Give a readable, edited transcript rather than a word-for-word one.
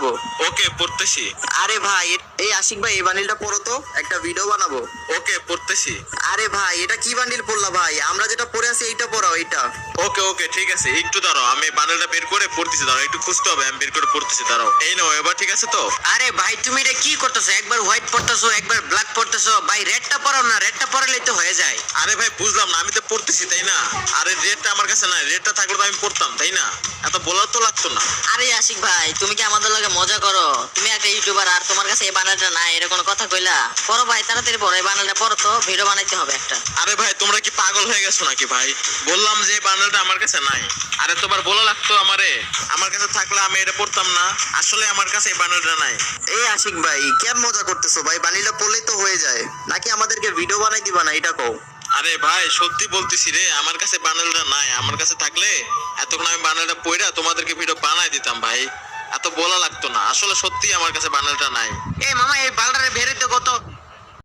বানাবো। ওকে পড়তেছি। আরে ভাই এই আশিক ভাই এই বান্ডিলটা পড়ো তো, একটা ভিডিও বানাবো। ওকে পড়তেছি। আরে ভাই এটা কি বান্ডিল পড়লা ভাই? আমরা যেটা পড়ে আছি এইটা পড়াও এইটা। ওকে ওকে ঠিক আছে, একটু দাঁড়াও, আমি বান্ডেলটা বের করে পড়তেছি, দাঁড়াও একটু খুঁজতে হবে, আমি বের করে পড়তেছি, দাঁড়াও। এই নাও, এবার ঠিক আছে তো? আরে ভাই তুমি এটা কি করতেছো? একবার হোয়াইট পড়তেছো, একবার ব্ল্যাক পড়তেছো। ভাই রেডটা পড়াও না, রেডটা পড়ালেই তো হয়ে যায়। আরে ভাই বুঝলাম না, আমি তো পড়তেছি তাই না? আরে রেডটা আমার কাছে নাই, রেডটা থাকলে তো আমি পড়তাম তাই না? এত বলার তো লাগতো না। আরে আশিক ভাই তুমি কি আমাদের লগে মজা করো? তুমি একটা ইউটিউবার আর তোমার কাছে এই বানালটা নাই, এর কোনো কথা কইলা? পড়ো ভাই তাড়াতাড়ি পড়ো, এই বানালটা পড়ো তো, ভিডিও বানাইতে হবে একটা। আরে ভাই তোমরা কি পাগল হয়ে গেছো নাকি ভাই? বললাম যে এই বান্ডেলটা আমার কাছে নাই। আরে তোমার বলা লাগতো আমারে, আমার কাছে থাকলে আমি এটা পড়তাম না। আসলে আমার কাছে এই বান্ডেলটা নাই। এই আশিক ভাই কেন মজা করতেছো ভাই? বান্ডিলটা পড়লেই তো হয়ে যায়, নাকি আমাদেরকে ভিডিও বানাই দিবা না এটা কও? আরে ভাই সত্যি বলতেছি রে, আমার কাছে বান্ডেলটা নাই। আমার কাছে থাকলে এতক্ষণ আমি বান্ডেলটা পড়া তোমাদেরকে ভিডিও বানাই দিতাম ভাই, এত বলা লাগতো না। আসলে সত্যি আমার কাছে বান্ডেলটা নাই। এই মামা এই বালটারে